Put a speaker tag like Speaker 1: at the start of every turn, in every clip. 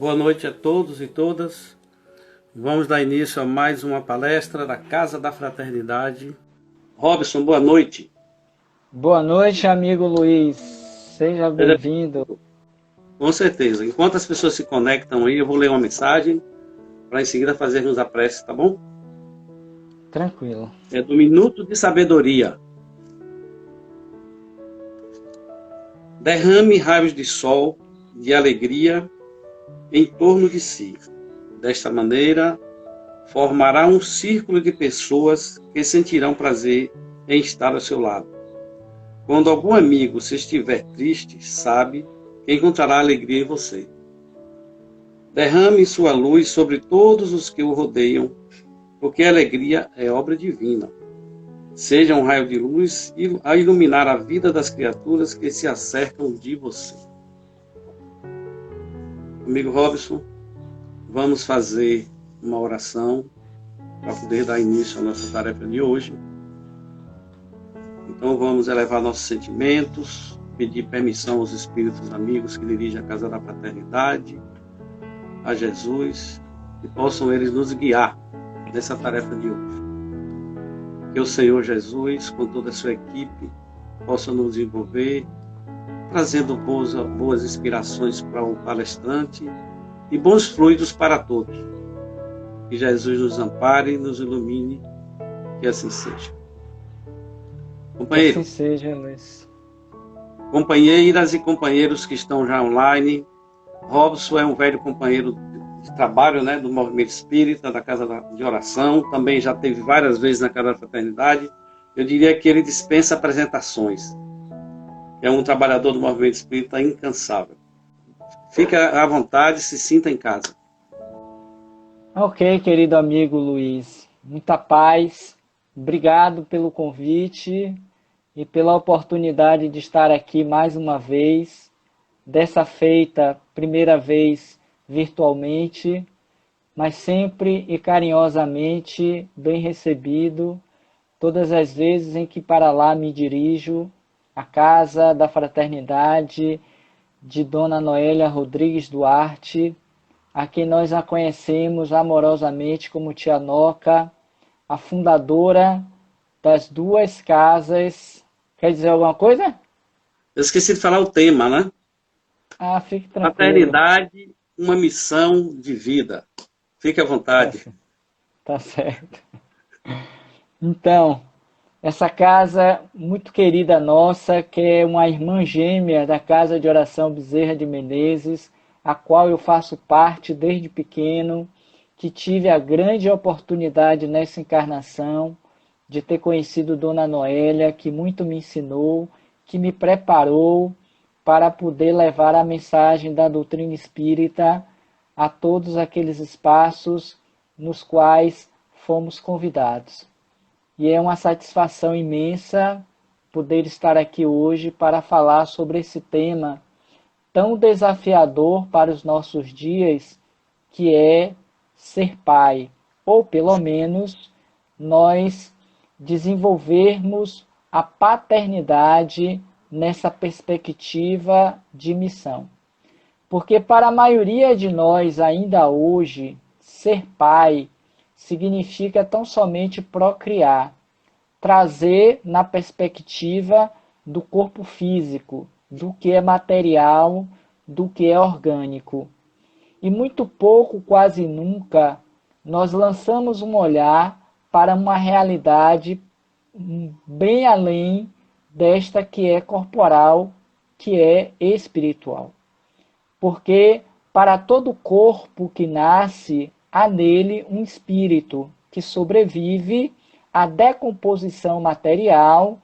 Speaker 1: Boa noite a todos e todas. Vamos dar início a mais uma palestra da Casa da Fraternidade. Robson, boa noite.
Speaker 2: Boa noite, amigo Luiz. Seja bem-vindo.
Speaker 1: Com certeza. Enquanto as pessoas se conectam aí, eu vou ler uma mensagem para em seguida fazermos a prece, tá bom?
Speaker 2: Tranquilo.
Speaker 1: É do Minuto de Sabedoria. Derrame raios de sol, de alegria, em torno de si. Desta maneira, formará um círculo de pessoas que sentirão prazer em estar ao seu lado. Quando algum amigo se estiver triste, sabe que encontrará alegria em você. Derrame sua luz sobre todos os que o rodeiam, porque a alegria é obra divina. Seja um raio de luz a iluminar a vida das criaturas que se acercam de você. Amigo Robson, vamos fazer uma oração para poder dar início à nossa tarefa de hoje. Então vamos elevar nossos sentimentos, pedir permissão aos espíritos amigos que dirigem a Casa da Fraternidade, a Jesus, que possam eles nos guiar nessa tarefa de hoje. Que o Senhor Jesus, com toda a sua equipe, possa nos envolver, trazendo boas inspirações para o palestrante e bons fluidos para todos. Que Jesus nos ampare e nos ilumine, que assim seja. Companheiro,
Speaker 2: que assim seja, Luiz.
Speaker 1: Companheiras e companheiros que estão já online, Robson é um velho companheiro de trabalho, né, do Movimento Espírita, da Casa de Oração, também já teve várias vezes na Casa da Fraternidade. Eu diria que ele dispensa apresentações. É um trabalhador do Movimento Espírita incansável. Fica à vontade, se sinta em casa.
Speaker 2: Ok, querido amigo Luiz. Muita paz. Obrigado pelo convite e pela oportunidade de estar aqui mais uma vez. Dessa feita, primeira vez virtualmente, mas sempre e carinhosamente bem recebido todas as vezes em que para lá me dirijo, a Casa da Fraternidade de Dona Noélia Rodrigues Duarte, a quem nós a conhecemos amorosamente como Tia Noca, a fundadora das duas casas. Quer dizer alguma coisa?
Speaker 1: Eu esqueci de falar o tema, né?
Speaker 2: Fique tranquilo.
Speaker 1: Fraternidade, uma missão de vida. Fique à vontade.
Speaker 2: Tá certo. Então, essa casa muito querida nossa, que é uma irmã gêmea da Casa de Oração Bezerra de Menezes, a qual eu faço parte desde pequeno, que tive a grande oportunidade nessa encarnação de ter conhecido Dona Noélia, que muito me ensinou, que me preparou para poder levar a mensagem da doutrina espírita a todos aqueles espaços nos quais fomos convidados. E é uma satisfação imensa poder estar aqui hoje para falar sobre esse tema tão desafiador para os nossos dias, que é ser pai, ou pelo menos nós desenvolvermos a paternidade nessa perspectiva de missão. Porque para a maioria de nós ainda hoje, ser pai significa tão somente procriar, trazer na perspectiva do corpo físico, do que é material, do que é orgânico. E muito pouco, quase nunca, nós lançamos um olhar para uma realidade bem além desta que é corporal, que é espiritual. Porque para todo corpo que nasce, há nele um espírito que sobrevive à decomposição material,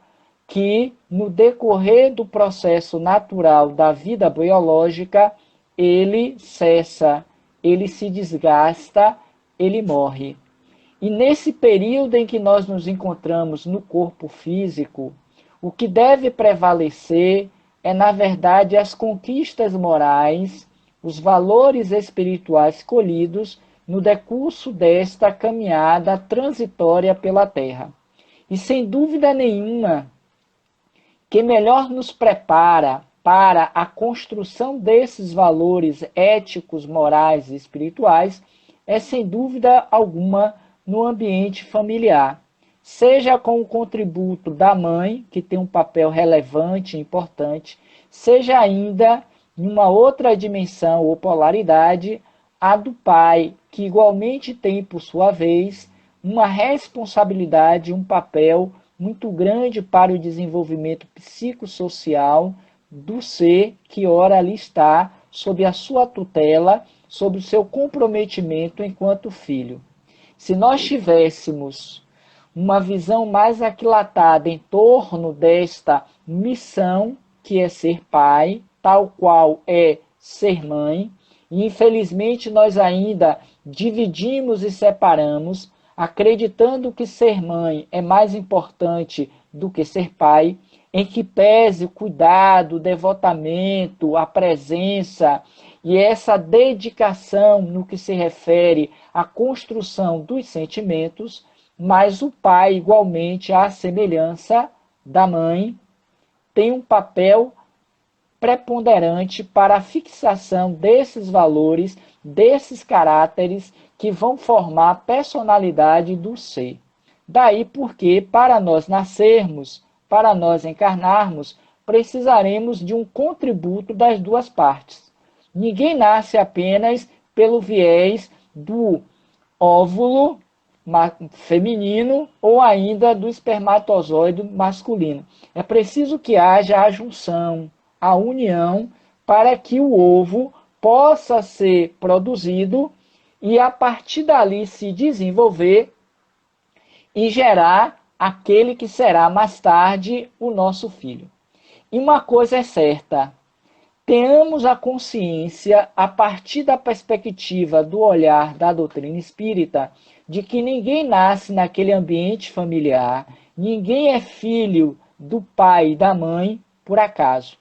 Speaker 2: que no decorrer do processo natural da vida biológica, ele cessa, ele se desgasta, ele morre. E nesse período em que nós nos encontramos no corpo físico, o que deve prevalecer é, na verdade, as conquistas morais, os valores espirituais colhidos no decurso desta caminhada transitória pela Terra. E sem dúvida nenhuma, que melhor nos prepara para a construção desses valores éticos, morais e espirituais é, sem dúvida alguma, no ambiente familiar. Seja com o contributo da mãe, que tem um papel relevante e importante, seja ainda em uma outra dimensão ou polaridade, a do pai, que igualmente tem, por sua vez, uma responsabilidade, um papel muito grande para o desenvolvimento psicossocial do ser que ora ali está, sob a sua tutela, sob o seu comprometimento enquanto filho. Se nós tivéssemos uma visão mais aquilatada em torno desta missão, que é ser pai, tal qual é ser mãe, e infelizmente nós ainda dividimos e separamos, acreditando que ser mãe é mais importante do que ser pai, em que pese o cuidado, o devotamento, a presença e essa dedicação no que se refere à construção dos sentimentos, mas o pai, igualmente, à semelhança da mãe, tem um papel preponderante para a fixação desses valores, desses caráteres que vão formar a personalidade do ser. Daí porque, para nós nascermos, para nós encarnarmos, precisaremos de um contributo das duas partes. Ninguém nasce apenas pelo viés do óvulo feminino ou ainda do espermatozoide masculino. É preciso que haja a junção, a união, para que o ovo possa ser produzido e a partir dali se desenvolver e gerar aquele que será mais tarde o nosso filho. E uma coisa é certa, tenhamos a consciência, a partir da perspectiva do olhar da doutrina espírita, de que ninguém nasce naquele ambiente familiar, ninguém é filho do pai e da mãe por acaso.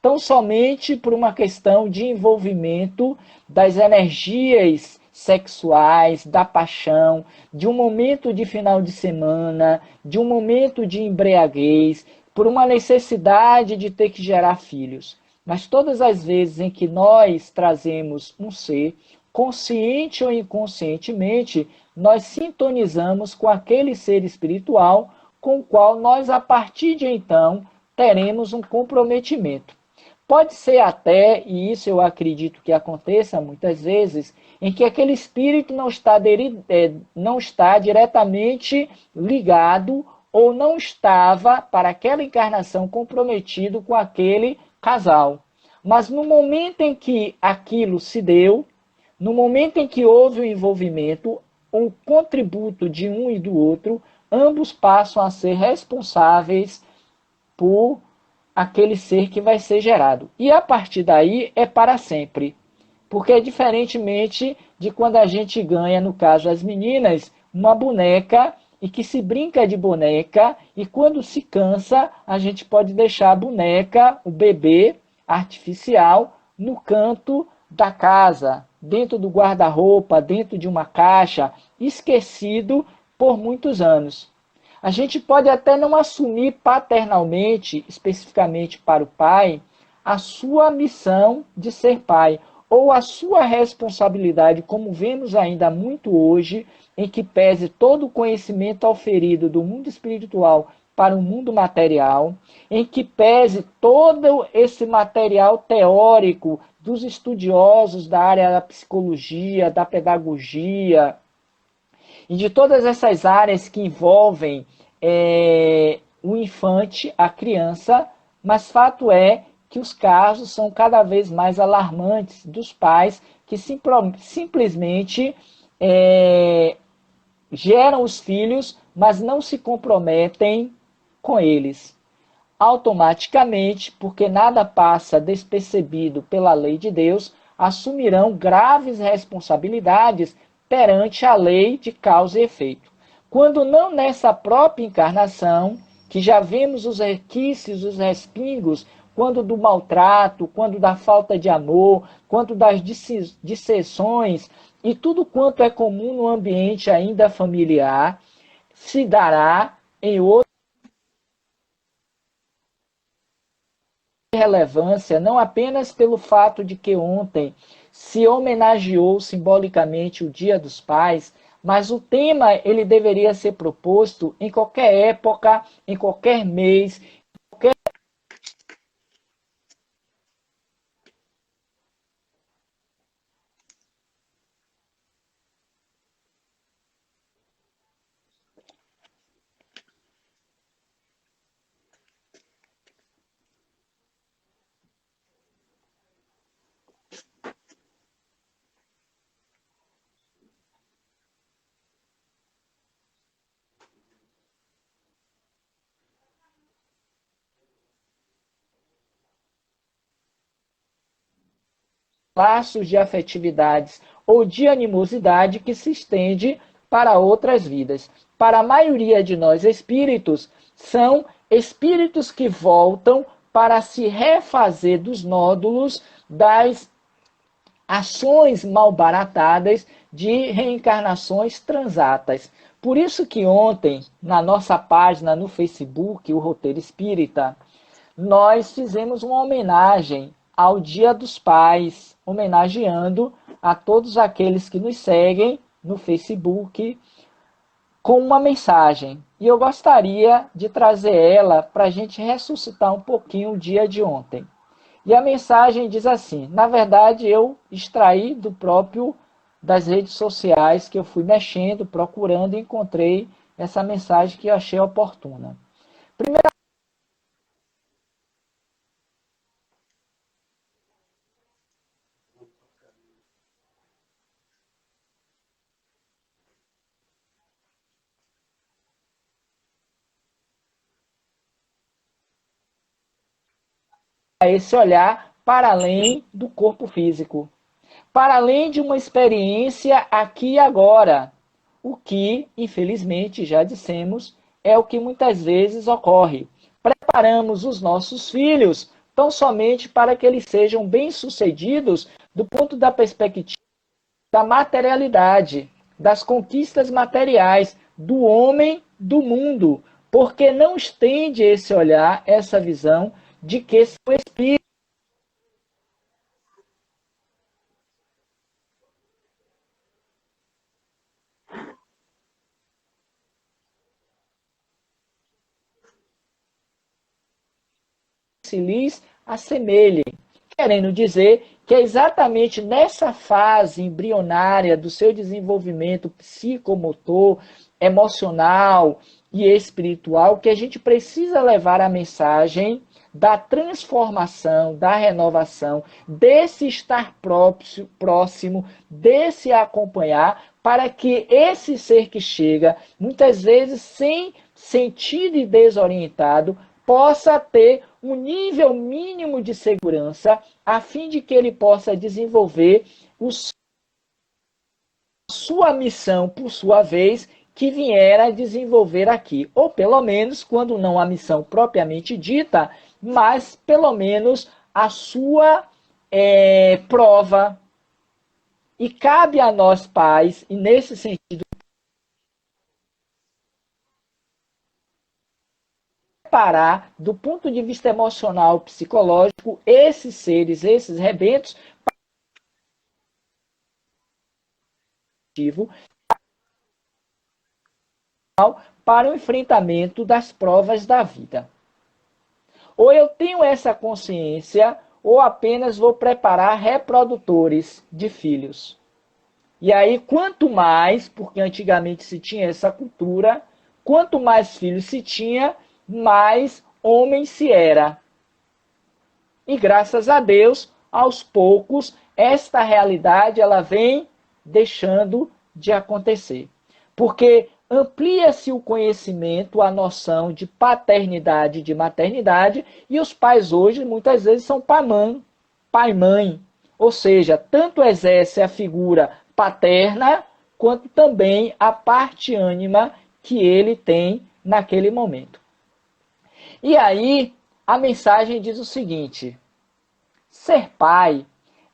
Speaker 2: Tão somente por uma questão de envolvimento das energias sexuais, da paixão, de um momento de final de semana, de um momento de embriaguez, por uma necessidade de ter que gerar filhos. Mas todas as vezes em que nós trazemos um ser, consciente ou inconscientemente, nós sintonizamos com aquele ser espiritual com o qual nós, a partir de então, teremos um comprometimento. Pode ser até, e isso eu acredito que aconteça muitas vezes, em que aquele espírito não está diretamente ligado ou não estava, para aquela encarnação, comprometido com aquele casal. Mas no momento em que aquilo se deu, no momento em que houve o envolvimento, o contributo de um e do outro, ambos passam a ser responsáveis por aquele ser que vai ser gerado. E a partir daí é para sempre. Porque diferentemente de quando a gente ganha, no caso as meninas, uma boneca e que se brinca de boneca e quando se cansa a gente pode deixar a boneca, o bebê artificial, no canto da casa, dentro do guarda-roupa, dentro de uma caixa, esquecido por muitos anos. A gente pode até não assumir paternalmente, especificamente para o pai, a sua missão de ser pai, ou a sua responsabilidade, como vemos ainda muito hoje, em que pese todo o conhecimento auferido do mundo espiritual para o mundo material, em que pese todo esse material teórico dos estudiosos da área da psicologia, da pedagogia, e de todas essas áreas que envolvem o infante, a criança, mas fato é que os casos são cada vez mais alarmantes dos pais que simplesmente geram os filhos, mas não se comprometem com eles. Automaticamente, porque nada passa despercebido pela lei de Deus, assumirão graves responsabilidades perante a lei de causa e efeito. Quando não nessa própria encarnação, que já vemos os requisitos, os respingos, quando do maltrato, quando da falta de amor, quando das dissensões e tudo quanto é comum no ambiente ainda familiar, se dará em outro relevância não apenas pelo fato de que ontem se homenageou simbolicamente o Dia dos Pais, mas o tema ele deveria ser proposto em qualquer época, em qualquer mês, laços de afetividades ou de animosidade que se estende para outras vidas. Para a maioria de nós espíritos, são espíritos que voltam para se refazer dos nódulos das ações malbaratadas de reencarnações transatas. Por isso que ontem, na nossa página no Facebook, o Roteiro Espírita, nós fizemos uma homenagem ao Dia dos Pais, homenageando a todos aqueles que nos seguem no Facebook com uma mensagem. E eu gostaria de trazer ela para a gente ressuscitar um pouquinho o dia de ontem. E a mensagem diz assim, na verdade eu extraí do próprio das redes sociais que eu fui mexendo, procurando e encontrei essa mensagem que eu achei oportuna. Primeiro, esse olhar para além do corpo físico, para além de uma experiência aqui e agora, o que, infelizmente, já dissemos, é o que muitas vezes ocorre. Preparamos os nossos filhos tão somente para que eles sejam bem-sucedidos do ponto da perspectiva da materialidade, das conquistas materiais, do homem, do mundo, porque não estende esse olhar, essa visão de que são espíritos se lhes assemelhem, querendo dizer que é exatamente nessa fase embrionária do seu desenvolvimento psicomotor, emocional e espiritual que a gente precisa levar a mensagem da transformação, da renovação, desse estar próximo, desse acompanhar, para que esse ser que chega, muitas vezes sem sentido e desorientado, possa ter um nível mínimo de segurança, a fim de que ele possa desenvolver sua missão, por sua vez, que vier a desenvolver aqui. Ou pelo menos, quando não a missão propriamente dita, mas pelo menos a sua prova. E cabe a nós pais, e nesse sentido, preparar, do ponto de vista emocional, psicológico, esses seres, esses rebentos, para o enfrentamento das provas da vida. Ou eu tenho essa consciência, ou apenas vou preparar reprodutores de filhos. E aí, quanto mais, porque antigamente se tinha essa cultura, quanto mais filhos se tinha, mais homem se era. E graças a Deus, aos poucos, esta realidade ela vem deixando de acontecer. Porque amplia-se o conhecimento, a noção de paternidade e de maternidade, e os pais hoje muitas vezes são pai-mãe. Ou seja, tanto exerce a figura paterna, quanto também a parte ânima que ele tem naquele momento. E aí, a mensagem diz o seguinte: ser pai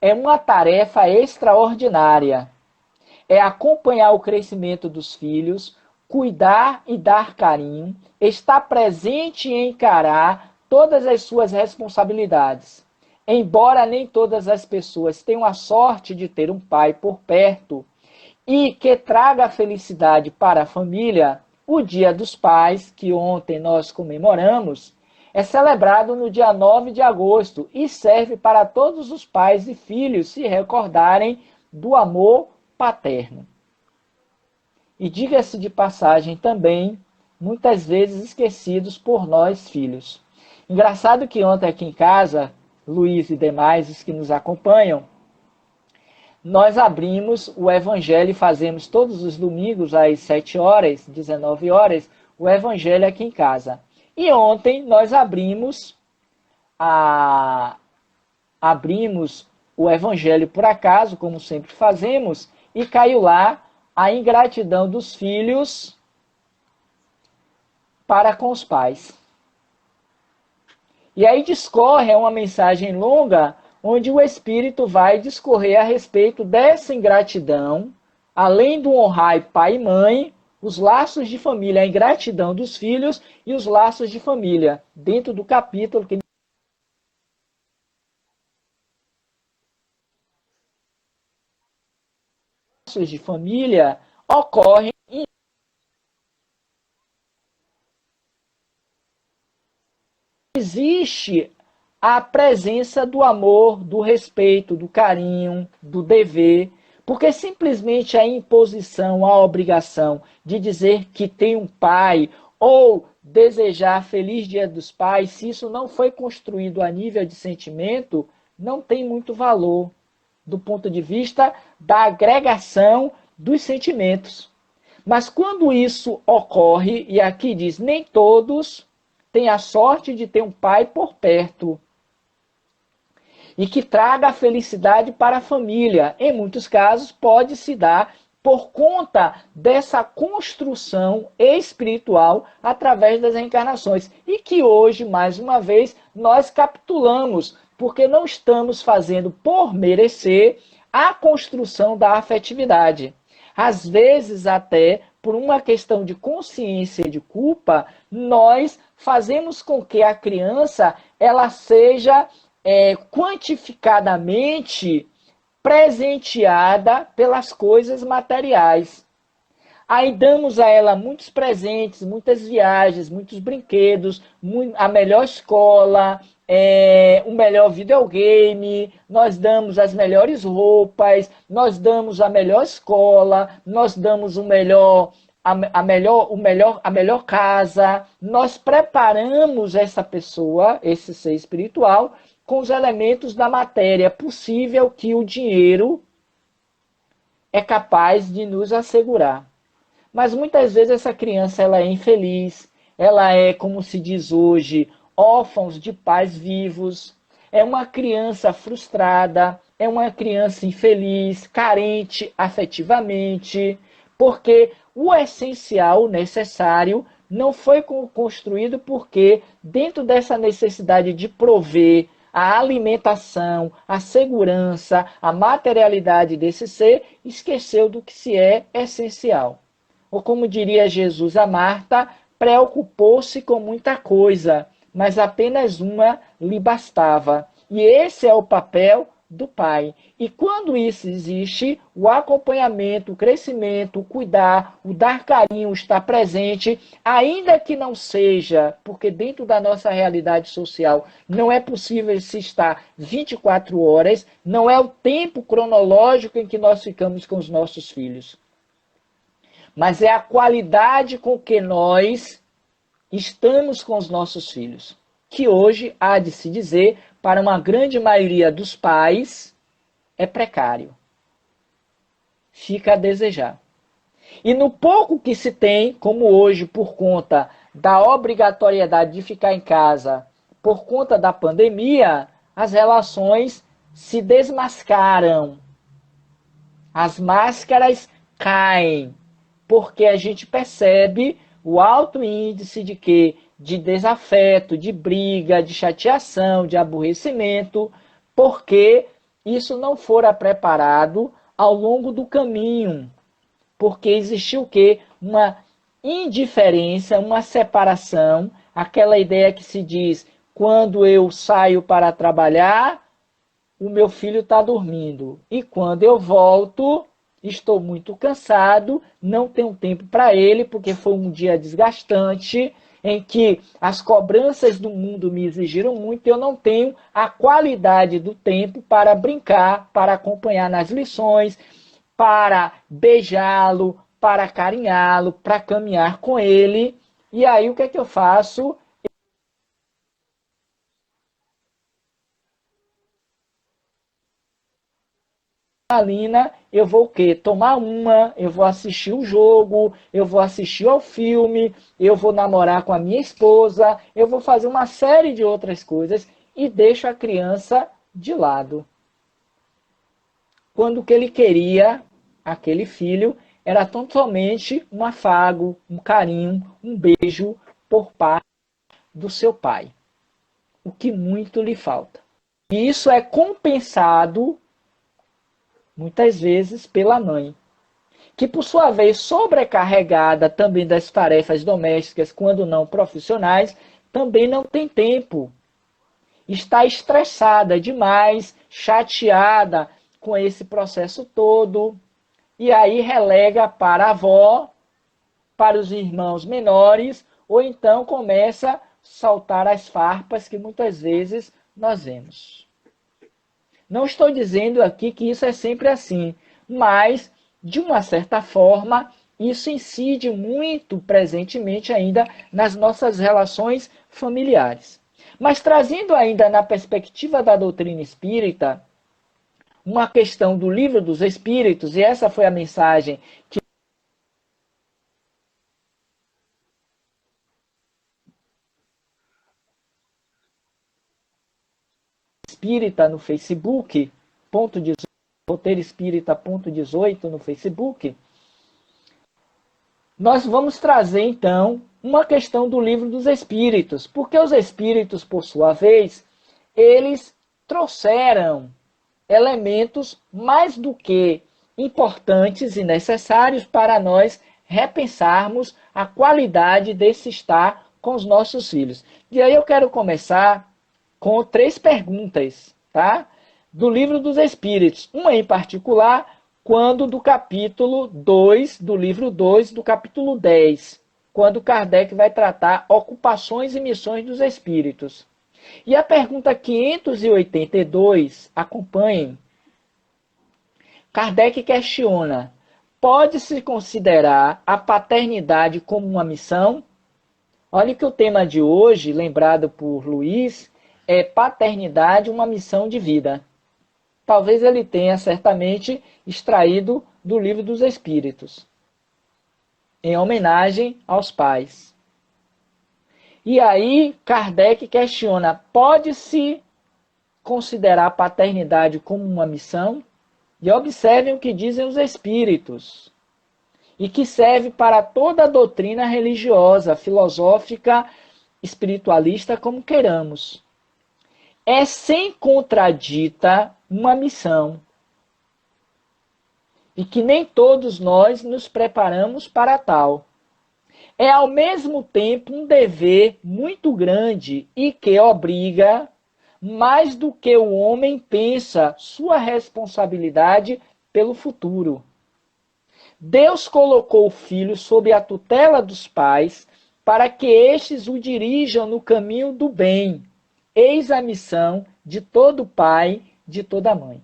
Speaker 2: é uma tarefa extraordinária. É acompanhar o crescimento dos filhos, cuidar e dar carinho, estar presente e encarar todas as suas responsabilidades. Embora nem todas as pessoas tenham a sorte de ter um pai por perto e que traga felicidade para a família, o Dia dos Pais, que ontem nós comemoramos, é celebrado no dia 9 de agosto e serve para todos os pais e filhos se recordarem do amor paterno. E diga-se de passagem também, muitas vezes esquecidos por nós filhos. Engraçado que ontem aqui em casa, Luiz e demais, os que nos acompanham, nós abrimos o Evangelho e fazemos todos os domingos às 7 horas, 19 horas, o Evangelho aqui em casa. E ontem nós abrimos o Evangelho por acaso, como sempre fazemos, e caiu lá a ingratidão dos filhos para com os pais. E aí discorre uma mensagem longa, onde o Espírito vai discorrer a respeito dessa ingratidão, além do honrar pai e mãe, os laços de família, a ingratidão dos filhos e os laços de família, dentro do capítulo que laços de família ocorrem em existe a presença do amor, do respeito, do carinho, do dever, porque simplesmente a imposição, a obrigação de dizer que tem um pai ou desejar feliz Dia dos Pais, se isso não foi construído a nível de sentimento, não tem muito valor do ponto de vista da agregação dos sentimentos. Mas quando isso ocorre, e aqui diz, nem todos têm a sorte de ter um pai por perto, e que traga a felicidade para a família. Em muitos casos, pode se dar por conta dessa construção espiritual através das reencarnações. E que hoje, mais uma vez, nós capitulamos, porque não estamos fazendo por merecer a construção da afetividade. Às vezes, até por uma questão de consciência e de culpa, nós fazemos com que a criança ela seja quantificadamente presenteada pelas coisas materiais. Aí damos a ela muitos presentes, muitas viagens, muitos brinquedos, a melhor escola, o melhor videogame, nós damos as melhores roupas, nós damos a melhor escola, nós damos a melhor casa, nós preparamos essa pessoa, esse ser espiritual, com os elementos da matéria possível que o dinheiro é capaz de nos assegurar. Mas muitas vezes essa criança ela é infeliz, ela é, como se diz hoje, órfãos de pais vivos, é uma criança frustrada, é uma criança infeliz, carente afetivamente, porque o essencial, o necessário, não foi construído porque dentro dessa necessidade de prover a alimentação, a segurança, a materialidade desse ser, esqueceu do que se é essencial. Ou como diria Jesus a Marta, preocupou-se com muita coisa, mas apenas uma lhe bastava. E esse é o papel do pai. E quando isso existe, o acompanhamento, o crescimento, o cuidar, o dar carinho, o estar presente, ainda que não seja, porque dentro da nossa realidade social não é possível se estar 24 horas, não é o tempo cronológico em que nós ficamos com os nossos filhos. Mas é a qualidade com que nós estamos com os nossos filhos, que hoje, há de se dizer, para uma grande maioria dos pais, é precário. Fica a desejar. E no pouco que se tem, como hoje, por conta da obrigatoriedade de ficar em casa, por conta da pandemia, as relações se desmascaram. As máscaras caem, porque a gente percebe o alto índice de quê? De desafeto, de briga, de chateação, de aborrecimento, porque isso não fora preparado ao longo do caminho, porque existiu o quê? Uma indiferença, uma separação, aquela ideia que se diz Quando eu saio para trabalhar, o meu filho está dormindo. E quando eu volto, estou muito cansado, não tenho tempo para ele, porque foi um dia desgastante, em que as cobranças do mundo me exigiram muito, eu não tenho a qualidade do tempo para brincar, para acompanhar nas lições, para beijá-lo, para acarinhá-lo, para caminhar com ele. E aí o que é que eu faço? Alina, eu vou o quê? Tomar uma, eu vou assistir o jogo, eu vou assistir ao filme, eu vou namorar com a minha esposa, eu vou fazer uma série de outras coisas e deixo a criança de lado. Quando o que ele queria, aquele filho, era tão somente um afago, um carinho, um beijo por parte do seu pai. O que muito lhe falta. E isso é compensado muitas vezes pela mãe, que por sua vez sobrecarregada também das tarefas domésticas, quando não profissionais, também não tem tempo. Está estressada demais, chateada com esse processo todo, e aí relega para a avó, para os irmãos menores, ou então começa a saltar as farpas que muitas vezes nós vemos. Não estou dizendo aqui que isso é sempre assim, mas, de uma certa forma, isso incide muito presentemente ainda nas nossas relações familiares. Mas trazendo ainda na perspectiva da doutrina espírita, uma questão do Livro dos Espíritos, e essa foi a mensagem que espírita no Facebook, ponto 18, roteiro espírita ponto 18 no Facebook, nós vamos trazer então uma questão do Livro dos Espíritos, porque os espíritos, por sua vez, eles trouxeram elementos mais do que importantes e necessários para nós repensarmos a qualidade desse estar com os nossos filhos. E aí eu quero começar com 3 perguntas, tá? Do Livro dos Espíritos. Uma em particular, quando do capítulo 2, do livro 2, do capítulo 10, quando Kardec vai tratar ocupações e missões dos espíritos. E a pergunta 582, acompanhem. Kardec questiona: pode-se considerar a paternidade como uma missão? Olha que o tema de hoje, lembrado por Luiz, é paternidade, uma missão de vida. Talvez ele tenha certamente extraído do Livro dos Espíritos, em homenagem aos pais. E aí Kardec questiona: pode-se considerar a paternidade como uma missão? E observem o que dizem os espíritos, e que serve para toda a doutrina religiosa, filosófica, espiritualista, como queiramos. É sem contradita uma missão, e que nem todos nós nos preparamos para tal. É ao mesmo tempo um dever muito grande e que obriga, mais do que o homem pensa, sua responsabilidade pelo futuro. Deus colocou o filho sob a tutela dos pais para que estes o dirijam no caminho do bem. Eis a missão de todo pai, de toda mãe.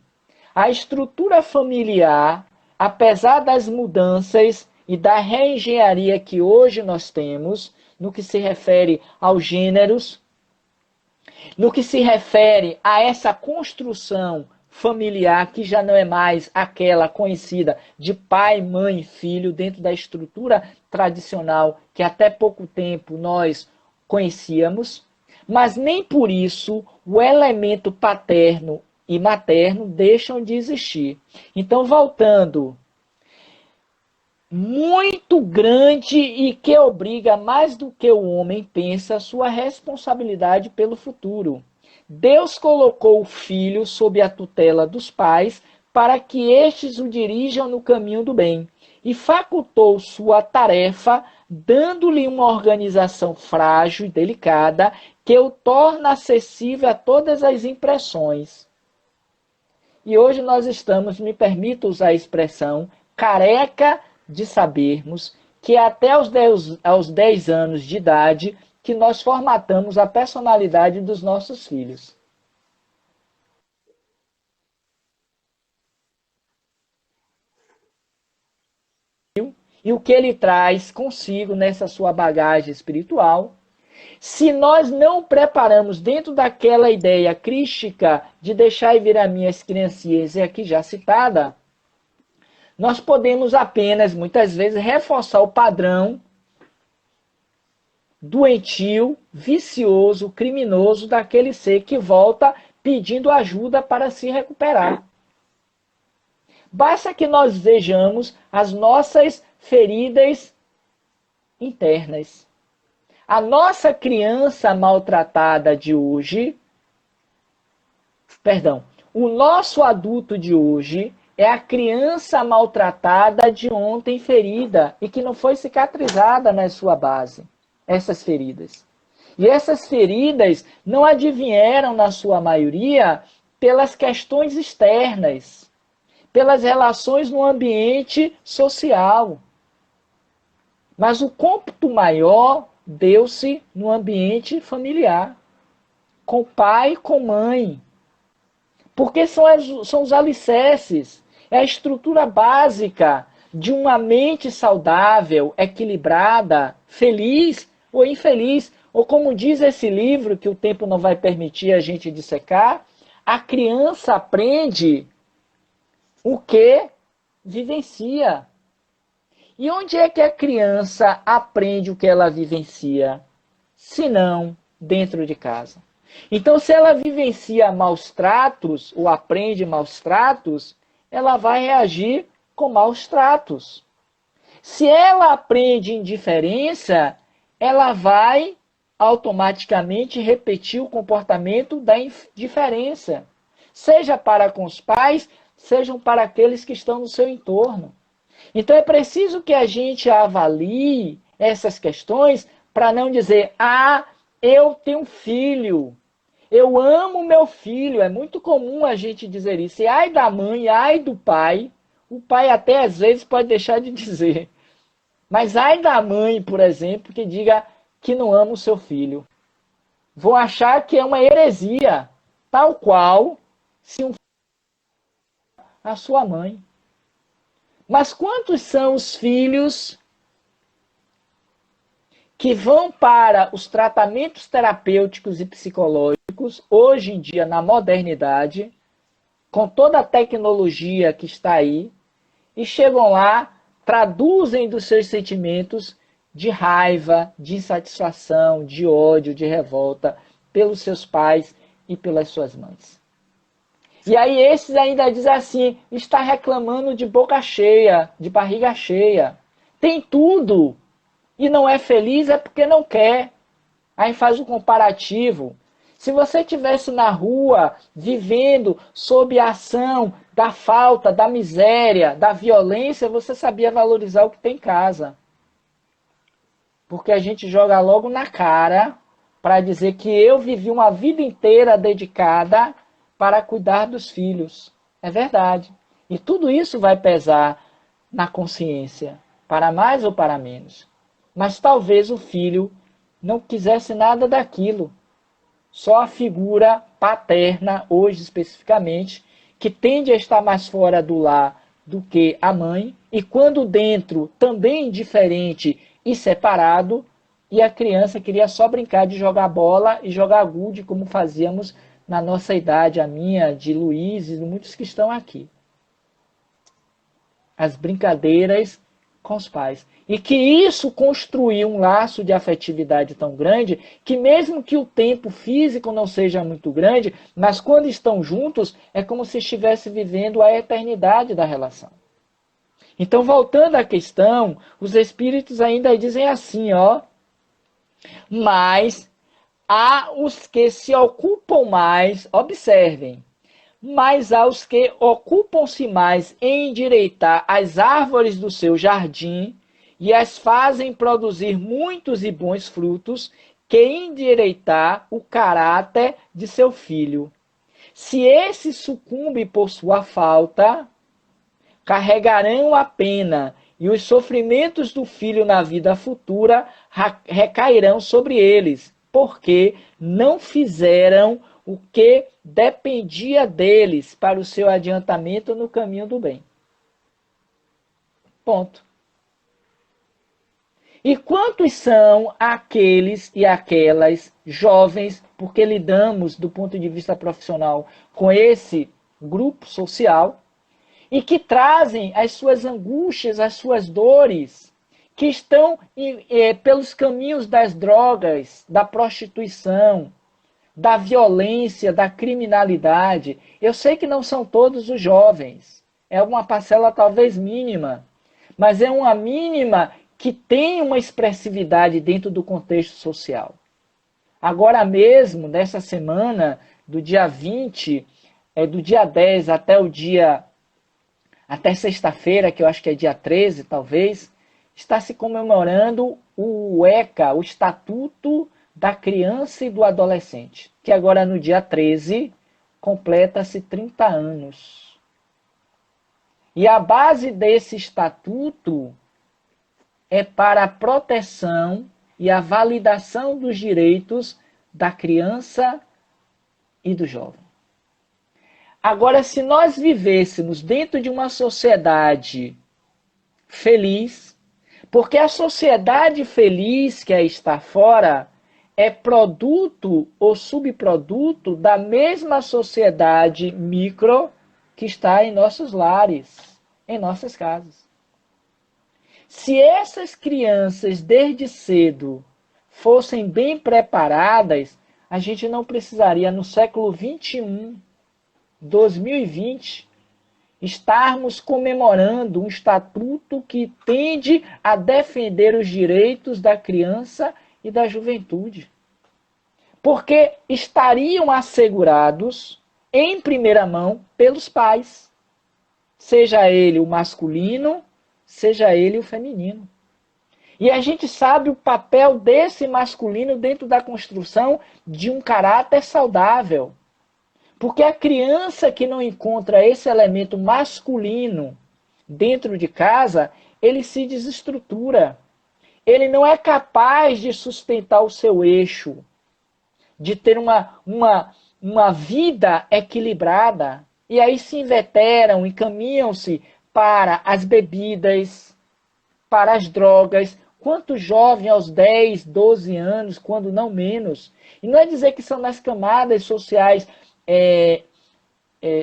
Speaker 2: A estrutura familiar, apesar das mudanças e da reengenharia que hoje nós temos, no que se refere aos gêneros, no que se refere a essa construção familiar que já não é mais aquela conhecida de pai, mãe e filho dentro da estrutura tradicional que até pouco tempo nós conhecíamos, mas nem por isso o elemento paterno e materno deixam de existir. Então, voltando, muito grande e que obriga mais do que o homem pensa sua responsabilidade pelo futuro. Deus colocou o filho sob a tutela dos pais para que estes o dirijam no caminho do bem e facultou sua tarefa dando-lhe uma organização frágil e delicada que o torna acessível a todas as impressões. E hoje nós estamos, me permito usar a expressão, careca de sabermos que até aos 10 anos de idade que nós formatamos a personalidade dos nossos filhos. E o que ele traz consigo nessa sua bagagem espiritual. Se nós não preparamos dentro daquela ideia crística de deixar vir a minhas criancinhas, aqui já citada, nós podemos apenas, muitas vezes, reforçar o padrão doentio, vicioso, criminoso daquele ser que volta pedindo ajuda para se recuperar. Basta que nós vejamos as nossas feridas internas. A nossa criança maltratada de hoje, o nosso adulto de hoje é a criança maltratada de ontem ferida e que não foi cicatrizada na sua base, essas feridas. E essas feridas não advieram, na sua maioria, pelas questões externas, pelas relações no ambiente social. Mas o cômputo maior deu-se no ambiente familiar, com pai e com mãe. Porque são os alicerces, é a estrutura básica de uma mente saudável, equilibrada, feliz ou infeliz. Ou como diz esse livro, que o tempo não vai permitir a gente dissecar, a criança aprende o que vivencia. E onde é que a criança aprende o que ela vivencia? Se não dentro de casa. Então, se ela vivencia maus tratos, ou aprende maus tratos, ela vai reagir com maus tratos. Se ela aprende indiferença, ela vai automaticamente repetir o comportamento da indiferença. Seja para com os pais, sejam para aqueles que estão no seu entorno. Então é preciso que a gente avalie essas questões para não dizer, eu tenho filho, eu amo meu filho. É muito comum a gente dizer isso. E ai da mãe, ai do pai. O pai até às vezes pode deixar de dizer. Mas ai da mãe, por exemplo, que diga que não ama o seu filho. Vão achar que é uma heresia, tal qual se um a sua mãe. Mas quantos são os filhos que vão para os tratamentos terapêuticos e psicológicos, hoje em dia, na modernidade, com toda a tecnologia que está aí, e chegam lá, traduzem dos seus sentimentos de raiva, de insatisfação, de ódio, de revolta, pelos seus pais e pelas suas mães. E aí esses ainda dizem assim, está reclamando de boca cheia, de barriga cheia. Tem tudo e não é feliz é porque não quer. Aí faz um comparativo. Se você estivesse na rua, vivendo sob a ação da falta, da miséria, da violência, você sabia valorizar o que tem em casa. Porque a gente joga logo na cara para dizer que eu vivi uma vida inteira dedicada para cuidar dos filhos. É verdade. E tudo isso vai pesar na consciência, para mais ou para menos. Mas talvez o filho não quisesse nada daquilo. Só a figura paterna, hoje especificamente, que tende a estar mais fora do lar do que a mãe, e quando dentro, também diferente e separado, e a criança queria só brincar de jogar bola e jogar gude, como fazíamos na nossa idade, a minha, de Luiz e de muitos que estão aqui. As brincadeiras com os pais. E que isso construiu um laço de afetividade tão grande que mesmo que o tempo físico não seja muito grande, mas quando estão juntos, é como se estivesse vivendo a eternidade da relação. Então, voltando à questão, os espíritos ainda dizem assim, mas há os que se ocupam mais, observem, mas há os que ocupam-se mais em endireitar as árvores do seu jardim e as fazem produzir muitos e bons frutos, que endireitar o caráter de seu filho. Se esse sucumbe por sua falta, carregarão a pena, e os sofrimentos do filho na vida futura recairão sobre eles, porque não fizeram o que dependia deles para o seu adiantamento no caminho do bem. Ponto. E quantos são aqueles e aquelas jovens, porque lidamos do ponto de vista profissional com esse grupo social, e que trazem as suas angústias, as suas dores, que estão pelos caminhos das drogas, da prostituição, da violência, da criminalidade. Eu sei que não são todos os jovens, é uma parcela talvez mínima, mas é uma mínima que tem uma expressividade dentro do contexto social. Agora mesmo, nessa semana, do dia 20, do dia 10 até sexta-feira, que eu acho que é dia 13, talvez, está se comemorando o ECA, o Estatuto da Criança e do Adolescente, que agora no dia 13 completa-se 30 anos. E a base desse estatuto é para a proteção e a validação dos direitos da criança e do jovem. Agora, se nós vivêssemos dentro de uma sociedade feliz, porque a sociedade feliz que aí está fora é produto ou subproduto da mesma sociedade micro que está em nossos lares, em nossas casas. Se essas crianças desde cedo fossem bem preparadas, a gente não precisaria no século 21, 2020, estarmos comemorando um estatuto que tende a defender os direitos da criança e da juventude. Porque estariam assegurados, em primeira mão, pelos pais. Seja ele o masculino, seja ele o feminino. E a gente sabe o papel desse masculino dentro da construção de um caráter saudável. Porque a criança que não encontra esse elemento masculino dentro de casa, ele se desestrutura. Ele não é capaz de sustentar o seu eixo, de ter uma vida equilibrada. E aí se inveteram, encaminham-se para as bebidas, para as drogas. Quanto jovem aos 10, 12 anos, quando não menos. E não é dizer que são nas camadas sociais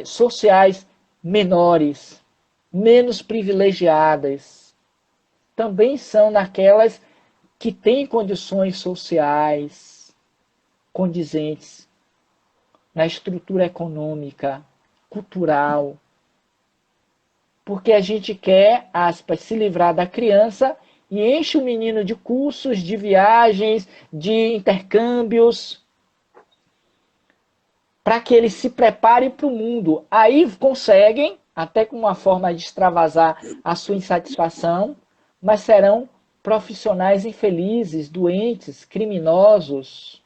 Speaker 2: sociais menores, menos privilegiadas. Também são naquelas que têm condições sociais condizentes na estrutura econômica, cultural. Porque a gente quer, aspas, se livrar da criança e enche o menino de cursos, de viagens, de intercâmbios, para que ele se prepare para o mundo. Aí conseguem, até com uma forma de extravasar a sua insatisfação, mas serão profissionais infelizes, doentes, criminosos,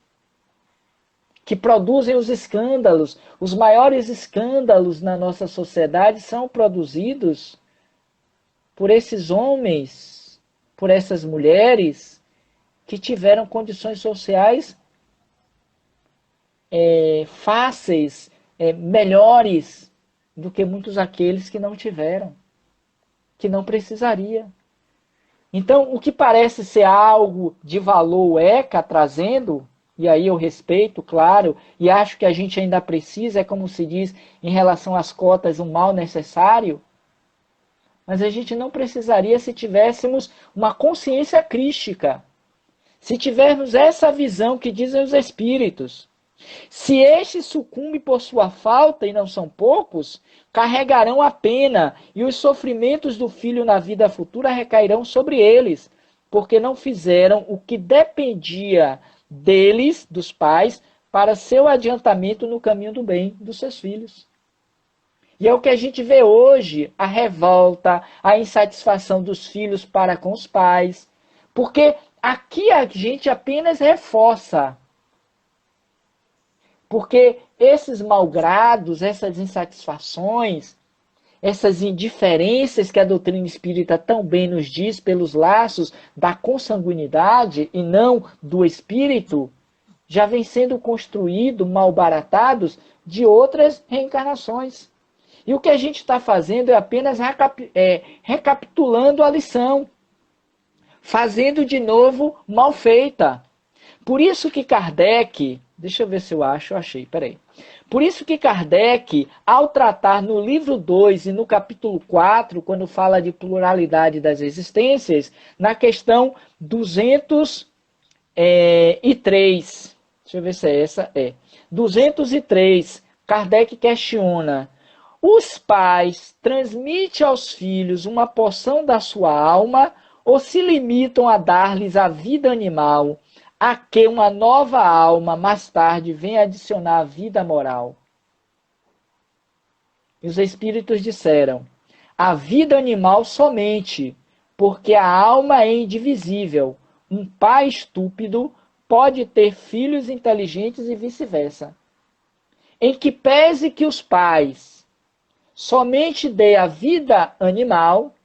Speaker 2: que produzem os escândalos. Os maiores escândalos na nossa sociedade são produzidos por esses homens, por essas mulheres que tiveram condições sociais fáceis, melhores do que muitos aqueles que não tiveram, que não precisaria. Então, o que parece ser algo de valor o ECA trazendo, e aí eu respeito, claro, e acho que a gente ainda precisa, é como se diz em relação às cotas, um mal necessário, mas a gente não precisaria se tivéssemos uma consciência crística, se tivermos essa visão que dizem os Espíritos. Se este sucumbe por sua falta, e não são poucos, carregarão a pena, e os sofrimentos do filho na vida futura recairão sobre eles, porque não fizeram o que dependia deles, dos pais, para seu adiantamento no caminho do bem dos seus filhos. E é o que a gente vê hoje, a revolta, a insatisfação dos filhos para com os pais. Porque aqui a gente apenas reforça. Porque esses malgrados, essas insatisfações, essas indiferenças que a doutrina espírita tão bem nos diz pelos laços da consanguinidade e não do espírito, já vem sendo construído, malbaratados de outras reencarnações. E o que a gente está fazendo é apenas recapitulando a lição, fazendo de novo mal feita. Por isso que Kardec, deixa eu ver se eu achei, peraí. Por isso que Kardec, ao tratar no livro 2 e no capítulo 4, quando fala de pluralidade das existências, na questão 203, deixa eu ver se é essa, 203, Kardec questiona: os pais transmitem aos filhos uma porção da sua alma ou se limitam a dar-lhes a vida animal, a que uma nova alma mais tarde vem adicionar a vida moral? E os espíritos disseram: a vida animal somente, porque a alma é indivisível. Um pai estúpido pode ter filhos inteligentes e vice-versa. Em que pese que os pais somente dê a vida animal,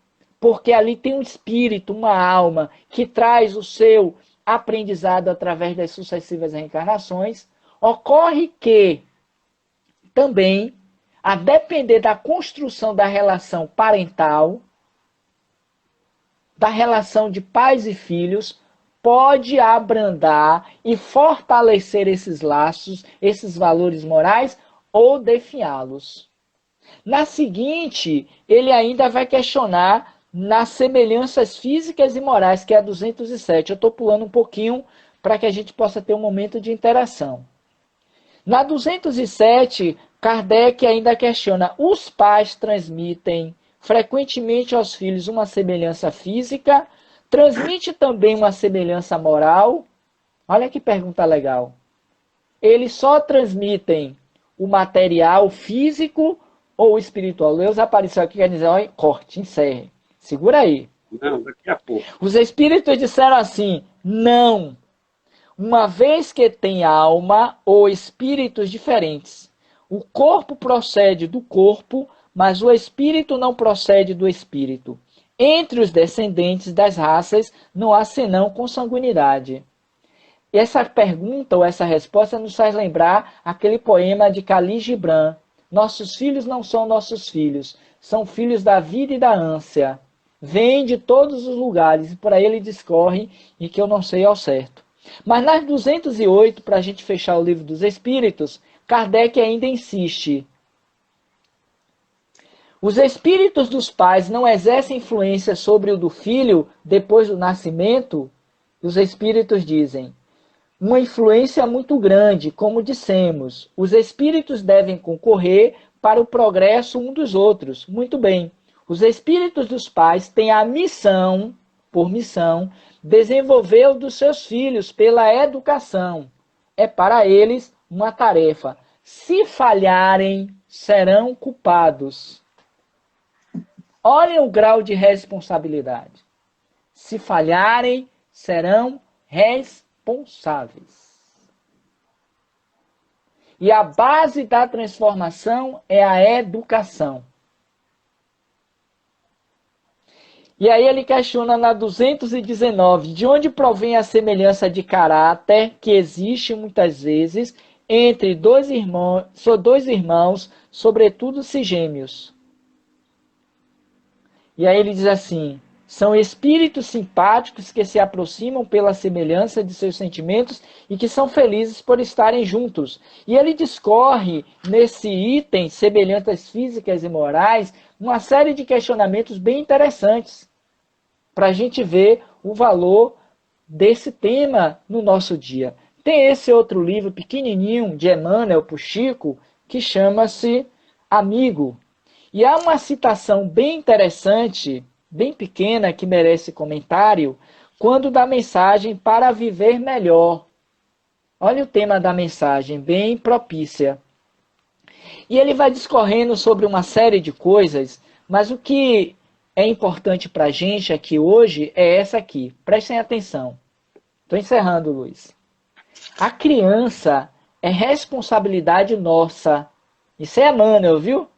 Speaker 2: porque ali tem um espírito, uma alma, que traz o seu aprendizado através das sucessivas reencarnações, ocorre que também, a depender da construção da relação parental, da relação de pais e filhos, pode abrandar e fortalecer esses laços, esses valores morais, ou definhá-los. Na seguinte, ele ainda vai questionar nas semelhanças físicas e morais, que é a 207. Eu estou pulando um pouquinho para que a gente possa ter um momento de interação. Na 207, Kardec ainda questiona: os pais transmitem frequentemente aos filhos uma semelhança física, transmite também uma semelhança moral? Olha que pergunta legal. Eles só transmitem o material físico ou o espiritual? Deus apareceu aqui, quer dizer, olha, corte, encerre. Segura aí.
Speaker 1: Não, daqui a pouco.
Speaker 2: Os espíritos disseram assim: não. Uma vez que tem alma ou espíritos diferentes, o corpo procede do corpo, mas o espírito não procede do espírito. Entre os descendentes das raças não há senão consanguinidade. E essa pergunta ou essa resposta nos faz lembrar aquele poema de Khalil Gibran: nossos filhos não são nossos filhos, são filhos da vida e da ânsia. Vêm de todos os lugares, e por aí ele discorre, e que eu não sei ao certo. Mas nas 208, para a gente fechar o livro dos Espíritos, Kardec ainda insiste: os espíritos dos pais não exercem influência sobre o do filho depois do nascimento? Os espíritos dizem: uma influência muito grande, como dissemos. Os espíritos devem concorrer para o progresso um dos outros. Muito bem. Os espíritos dos pais têm a missão, por missão, desenvolver o dos seus filhos pela educação. É para eles uma tarefa. Se falharem, serão culpados. Olhem o grau de responsabilidade. Se falharem, serão responsáveis. E a base da transformação é a educação. E aí ele questiona na 219, de onde provém a semelhança de caráter que existe muitas vezes entre dois irmãos, sobretudo se gêmeos. E aí ele diz assim: são espíritos simpáticos que se aproximam pela semelhança de seus sentimentos e que são felizes por estarem juntos. E ele discorre nesse item, semelhanças físicas e morais, uma série de questionamentos bem interessantes para a gente ver o valor desse tema no nosso dia. Tem esse outro livro pequenininho de Emmanuel para o Chico, que chama-se Amigo. E há uma citação bem interessante, bem pequena, que merece comentário, quando dá mensagem para viver melhor. Olha o tema da mensagem, bem propícia. E ele vai discorrendo sobre uma série de coisas, mas o que é importante para a gente aqui hoje é essa aqui. Prestem atenção. Estou encerrando, Luiz. A criança é responsabilidade nossa. Isso é Emmanuel, viu?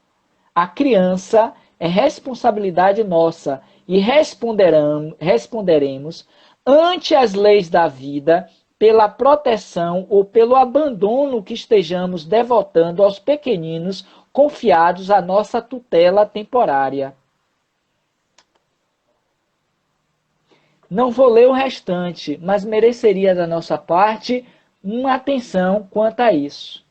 Speaker 2: A criança é responsabilidade nossa e responderemos ante as leis da vida pela proteção ou pelo abandono que estejamos devotando aos pequeninos confiados à nossa tutela temporária. Não vou ler o restante, mas mereceria da nossa parte uma atenção quanto a isso.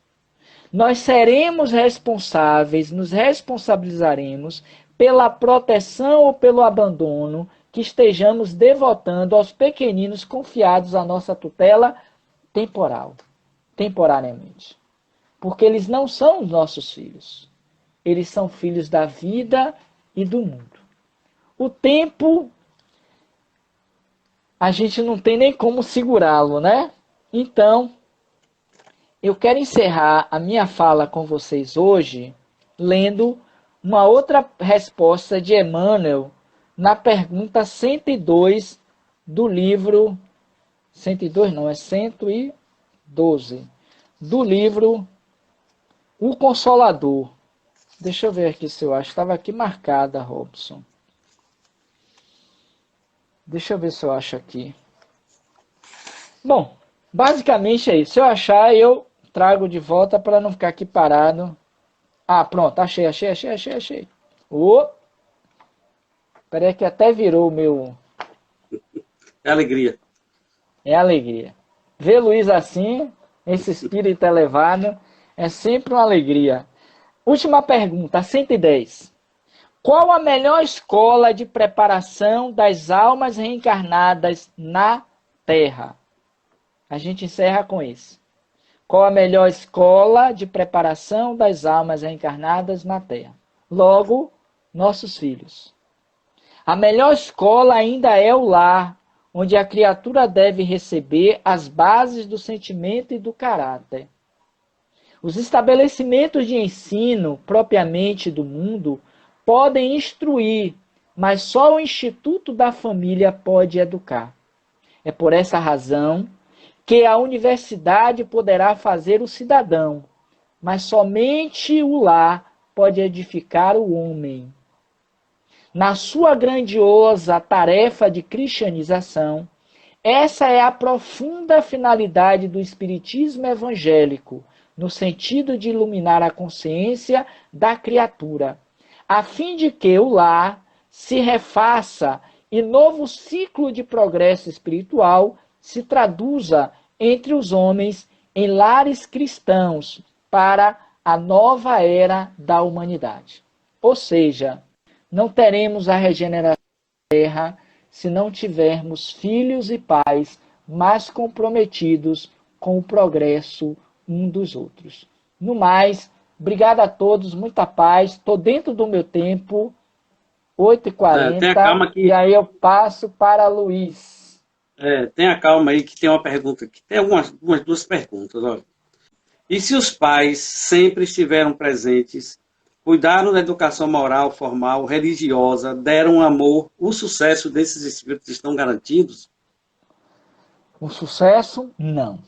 Speaker 2: Nós seremos responsáveis, nos responsabilizaremos pela proteção ou pelo abandono que estejamos devotando aos pequeninos confiados à nossa tutela temporariamente. Porque eles não são os nossos filhos. Eles são filhos da vida e do mundo. O tempo, a gente não tem nem como segurá-lo, né? Então, eu quero encerrar a minha fala com vocês hoje lendo uma outra resposta de Emmanuel na pergunta 102 do livro 102 não, é 112 do livro O Consolador. Deixa eu ver aqui se eu acho. Estava aqui marcada, Robson. Deixa eu ver se eu acho aqui. Bom, basicamente é isso. Se eu achar, eu trago de volta para não ficar aqui parado. Ah, pronto. Achei. Peraí que até virou o meu...
Speaker 1: É alegria.
Speaker 2: É alegria. Ver Luiz assim, esse espírito elevado, é sempre uma alegria. Última pergunta, 110. Qual a melhor escola de preparação das almas reencarnadas na Terra? A gente encerra com isso. Qual a melhor escola de preparação das almas reencarnadas na Terra? Logo, nossos filhos. A melhor escola ainda é o lar, onde a criatura deve receber as bases do sentimento e do caráter. Os estabelecimentos de ensino, propriamente do mundo, podem instruir, mas só o Instituto da Família pode educar. É por essa razão que a universidade poderá fazer o cidadão, mas somente o lar pode edificar o homem. Na sua grandiosa tarefa de cristianização, essa é a profunda finalidade do espiritismo evangélico, no sentido de iluminar a consciência da criatura, a fim de que o lar se refaça e novo ciclo de progresso espiritual se traduza entre os homens em lares cristãos para a nova era da humanidade. Ou seja, não teremos a regeneração da terra se não tivermos filhos e pais mais comprometidos com o progresso um dos outros. No mais, obrigado a todos, muita paz. Estou dentro do meu tempo, 8h40, e aí eu passo para Luiz.
Speaker 1: Tenha calma aí que tem uma pergunta aqui. Tem umas duas perguntas. Olha. E se os pais sempre estiveram presentes, cuidaram da educação moral, formal, religiosa, deram amor, o sucesso desses espíritos estão garantidos?
Speaker 2: O sucesso, não.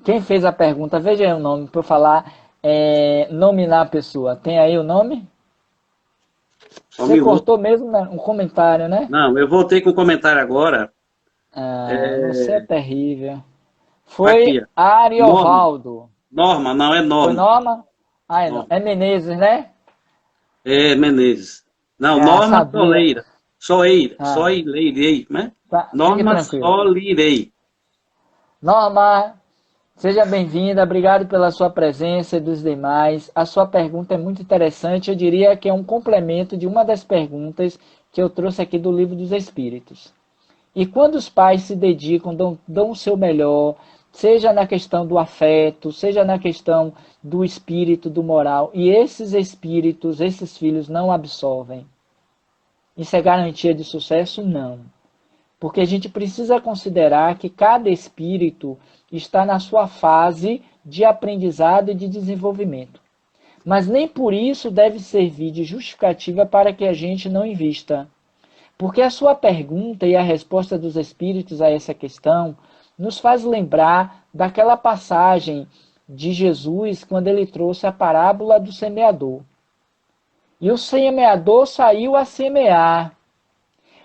Speaker 2: Quem fez a pergunta, veja aí o nome para eu falar, nominar a pessoa. Tem aí o nome? Você cortou mesmo um comentário, né?
Speaker 1: Não, eu voltei com o comentário agora.
Speaker 2: Você é terrível. Foi Ariovaldo.
Speaker 1: Norma, não é Norma.
Speaker 2: Foi Norma? Não. É Menezes, né?
Speaker 1: É Menezes. Não, Norma Soleira. Soleirei, né?
Speaker 2: Tá,
Speaker 1: Norma Soleirei.
Speaker 2: Norma, seja bem-vinda. Obrigado pela sua presença e dos demais. A sua pergunta é muito interessante. Eu diria que é um complemento de uma das perguntas que eu trouxe aqui do Livro dos Espíritos. E quando os pais se dedicam, dão o seu melhor, seja na questão do afeto, seja na questão do espírito, do moral, e esses espíritos, esses filhos não absorvem. Isso é garantia de sucesso? Não. Porque a gente precisa considerar que cada espírito está na sua fase de aprendizado e de desenvolvimento. mas nem por isso deve servir de justificativa para que a gente não invista. Porque a sua pergunta e a resposta dos Espíritos a essa questão nos faz lembrar daquela passagem de Jesus quando ele trouxe a parábola do semeador. E o semeador saiu a semear.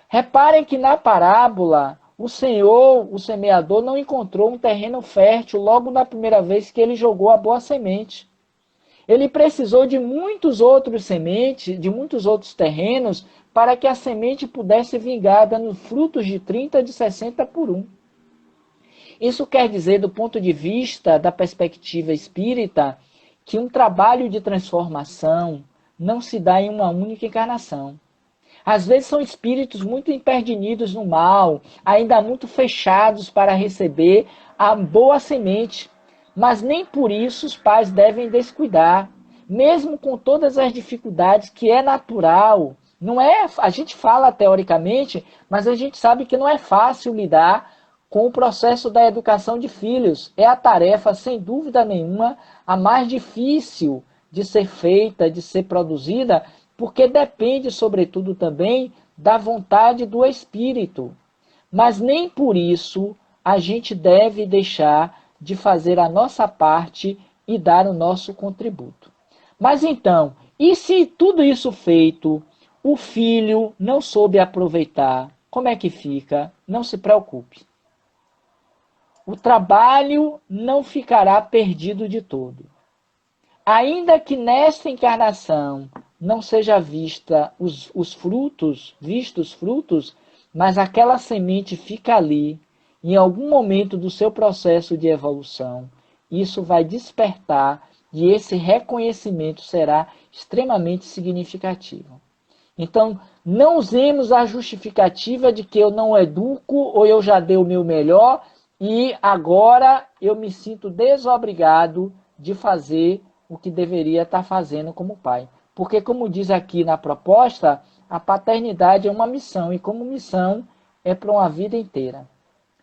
Speaker 2: Reparem que na parábola, o semeador, não encontrou um terreno fértil logo na primeira vez que ele jogou a boa semente. Ele precisou de muitos outros sementes, de muitos outros terrenos, para que a semente pudesse vingar, dando frutos de 30, de 60 por 1. Isso quer dizer, do ponto de vista da perspectiva espírita, que um trabalho de transformação não se dá em uma única encarnação. Às vezes são espíritos muito imperdidos no mal, ainda muito fechados para receber a boa semente. Mas nem por isso os pais devem descuidar, mesmo com todas as dificuldades, que é natural. Não é, a gente fala teoricamente, mas a gente sabe que não é fácil lidar com o processo da educação de filhos. É a tarefa, sem dúvida nenhuma, a mais difícil de ser feita, de ser produzida, porque depende, sobretudo, também da vontade do espírito. Mas nem por isso a gente deve deixar de fazer a nossa parte e dar o nosso contributo. Mas então, e se tudo isso feito, o filho não soube aproveitar, como é que fica? Não se preocupe. O trabalho não ficará perdido de todo. Ainda que nesta encarnação não seja vista os frutos, mas aquela semente fica ali, em algum momento do seu processo de evolução, isso vai despertar e esse reconhecimento será extremamente significativo. Então, não usemos a justificativa de que eu não educo ou eu já dei o meu melhor e agora eu me sinto desobrigado de fazer o que deveria estar fazendo como pai. Porque, como diz aqui na proposta, a paternidade é uma missão e como missão é para uma vida inteira.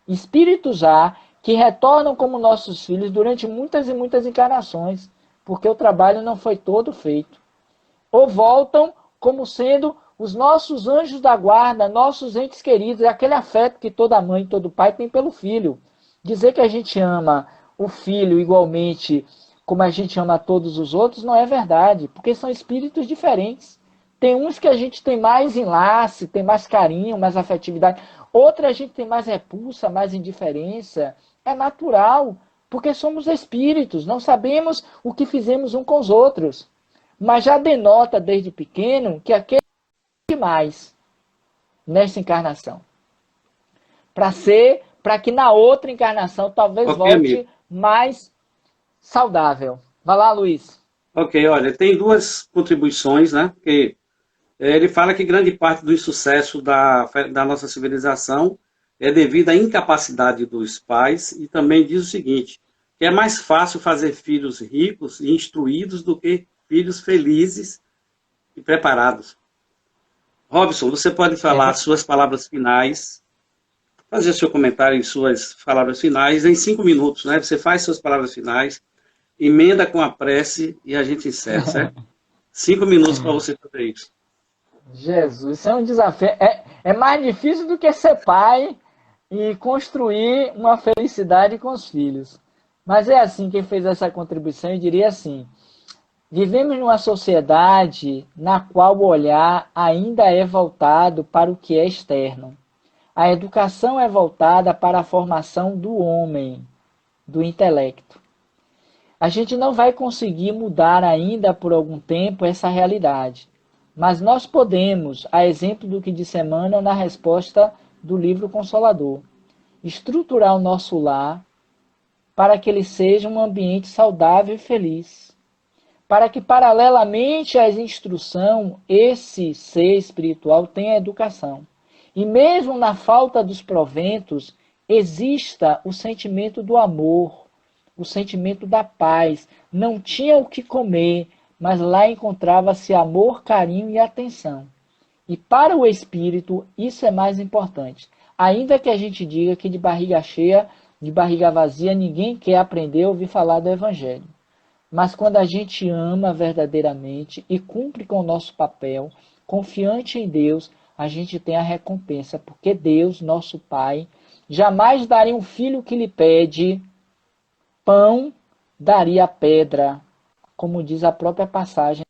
Speaker 2: Espíritos há que retornam como nossos filhos durante muitas e muitas encarnações, porque o trabalho não foi todo feito. Ou voltam como sendo os nossos anjos da guarda, nossos entes queridos, é aquele afeto que toda mãe e todo pai tem pelo filho. Dizer que a gente ama o filho igualmente como a gente ama todos os outros não é verdade, porque são espíritos diferentes. Tem uns que a gente tem mais enlace, tem mais carinho, mais afetividade. Outra a gente tem mais repulsa, mais indiferença. É natural, porque somos espíritos, não sabemos o que fizemos uns com os outros. Mas já denota desde pequeno que aquele é demais nessa encarnação. Para que na outra encarnação talvez volte amigo. Mais saudável. Vai lá, Luiz.
Speaker 1: Ok, olha, tem duas contribuições, né? Porque ele fala que grande parte do insucesso da nossa civilização é devido à incapacidade dos pais e também diz o seguinte, que é mais fácil fazer filhos ricos e instruídos do que filhos felizes e preparados. Robson, você pode falar suas palavras finais, fazer seu comentário em suas palavras finais em 5 minutos, né? Você faz suas palavras finais, emenda com a prece e a gente encerra, certo? 5 minutos para você fazer isso.
Speaker 2: Jesus, isso é um desafio. É mais difícil do que ser pai e construir uma felicidade com os filhos. Mas é assim, quem fez essa contribuição, eu diria assim, vivemos numa sociedade na qual o olhar ainda é voltado para o que é externo. A educação é voltada para a formação do homem, do intelecto. A gente não vai conseguir mudar ainda por algum tempo essa realidade. Mas nós podemos, a exemplo do que disse Emmanuel na resposta do livro Consolador, estruturar o nosso lar para que ele seja um ambiente saudável e feliz. Para que, paralelamente à instrução, esse ser espiritual tenha educação. E mesmo na falta dos proventos, exista o sentimento do amor, o sentimento da paz. Não tinha o que comer, mas lá encontrava-se amor, carinho e atenção. E para o espírito, isso é mais importante. Ainda que a gente diga que de barriga cheia, de barriga vazia, ninguém quer aprender a ouvir falar do Evangelho. Mas quando a gente ama verdadeiramente e cumpre com o nosso papel, confiante em Deus, a gente tem a recompensa, porque Deus, nosso Pai, jamais daria um filho que lhe pede pão, daria pedra, como diz a própria passagem.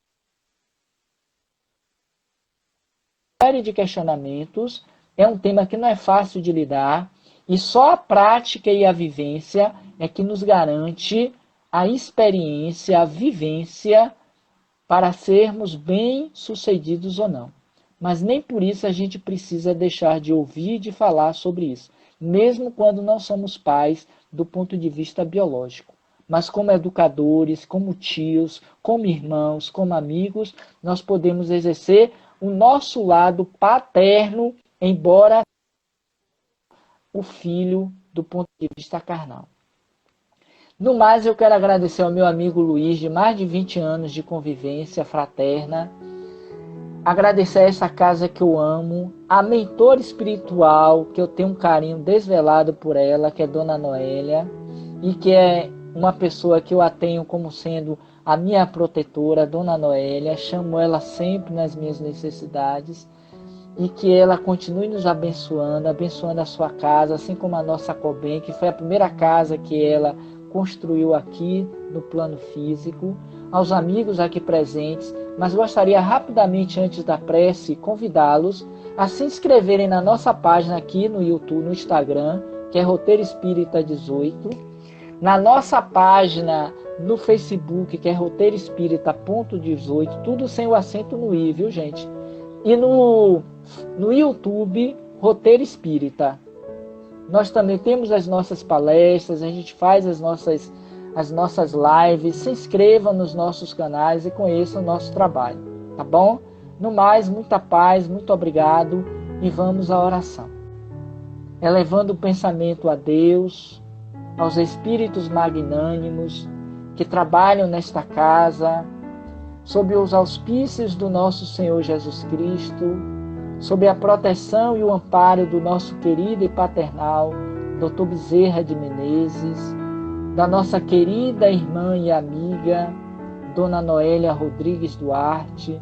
Speaker 2: Série de questionamentos, é um tema que não é fácil de lidar, e só a prática e a vivência é que nos garante a experiência, a vivência para sermos bem-sucedidos ou não. Mas nem por isso a gente precisa deixar de ouvir e de falar sobre isso, mesmo quando não somos pais do ponto de vista biológico. Mas como educadores, como tios, como irmãos, como amigos, nós podemos exercer o nosso lado paterno, embora o filho do ponto de vista carnal. No mais, eu quero agradecer ao meu amigo Luiz, de mais de 20 anos de convivência fraterna, agradecer a essa casa que eu amo, a mentora espiritual, que eu tenho um carinho desvelado por ela, que é Dona Noélia, e que é uma pessoa que eu a tenho como sendo a minha protetora, Dona Noélia, chamo ela sempre nas minhas necessidades, e que ela continue nos abençoando, abençoando a sua casa, assim como a nossa Cobem, que foi a primeira casa que ela construiu aqui no plano físico, aos amigos aqui presentes, mas gostaria rapidamente, antes da prece, convidá-los a se inscreverem na nossa página aqui no YouTube, no Instagram, que é Roteiro Espírita 18, na nossa página no Facebook, que é Roteiro Espírita.18, tudo sem o acento no i, viu, gente? E no YouTube, Roteiro Espírita. Nós também temos as nossas palestras, a gente faz as nossas lives. Se inscrevam nos nossos canais e conheçam o nosso trabalho, tá bom? No mais, muita paz, muito obrigado e vamos à oração. Elevando o pensamento a Deus, aos espíritos magnânimos que trabalham nesta casa, sob os auspícios do nosso Senhor Jesus Cristo, sob a proteção e o amparo do nosso querido e paternal Dr. Bezerra de Menezes, da nossa querida irmã e amiga Dona Noélia Rodrigues Duarte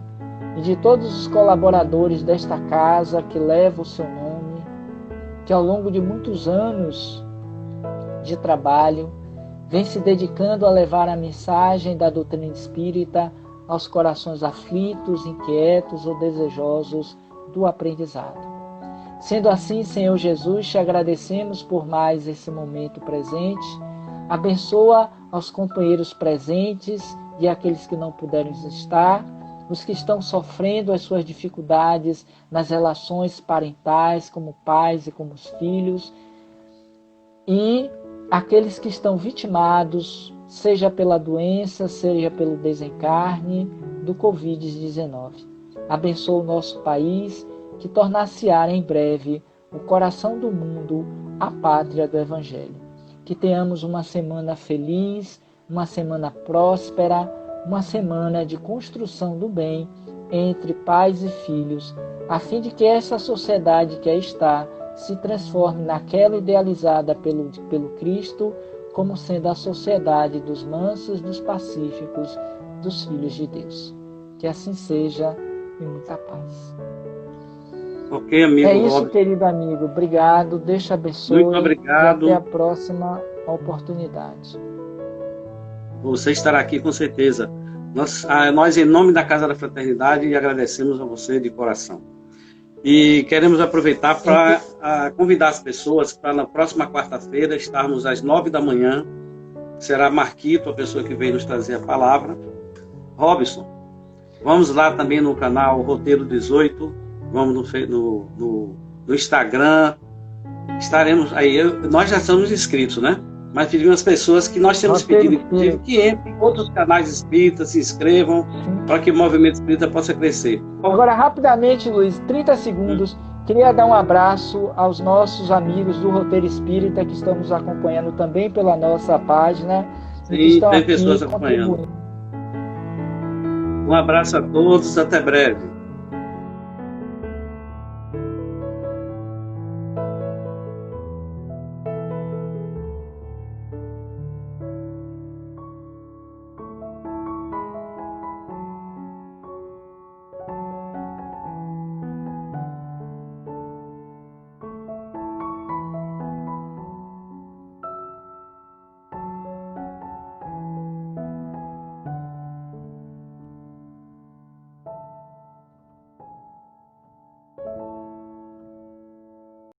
Speaker 2: e de todos os colaboradores desta casa que leva o seu nome, que ao longo de muitos anos de trabalho vem se dedicando a levar a mensagem da doutrina espírita aos corações aflitos, inquietos ou desejosos do aprendizado. Sendo assim, Senhor Jesus, te agradecemos por mais esse momento presente. Abençoa aos companheiros presentes e aqueles que não puderam estar, os que estão sofrendo as suas dificuldades nas relações parentais, como pais e como filhos, e aqueles que estão vitimados, seja pela doença, seja pelo desencarne do Covid-19. Abençoa o nosso país, que tornar-se-á em breve o coração do mundo, a pátria do Evangelho. Que tenhamos uma semana feliz, uma semana próspera, uma semana de construção do bem entre pais e filhos, a fim de que essa sociedade que aí está se transforme naquela idealizada pelo Cristo, como sendo a sociedade dos mansos, dos pacíficos, dos filhos de Deus. Que assim seja, e muita paz.
Speaker 1: Ok, amigo
Speaker 2: É isso,
Speaker 1: Robson.
Speaker 2: querido amigo. Obrigado, Deus te abençoe.
Speaker 1: Muito obrigado.
Speaker 2: E até a próxima oportunidade.
Speaker 1: Você estará aqui com certeza. Nós, em nome da Casa da Fraternidade, agradecemos a você de coração. E queremos aproveitar para convidar as pessoas para na próxima quarta-feira estarmos às 9 da manhã. Será Marquito, a pessoa que veio nos trazer a palavra. Robson, vamos lá também no canal Roteiro 18, vamos no Instagram. Estaremos aí, nós já estamos inscritos, né? Mas pedimos às pessoas que nós temos pedido, inclusive, que entrem em outros canais espíritas, se inscrevam, para que o movimento espírita possa crescer.
Speaker 2: Agora, rapidamente, Luiz, 30 segundos, queria dar um abraço aos nossos amigos do Roteiro Espírita que estão nos acompanhando também pela nossa página.
Speaker 1: Sim, tem pessoas acompanhando. Um abraço a todos, até breve.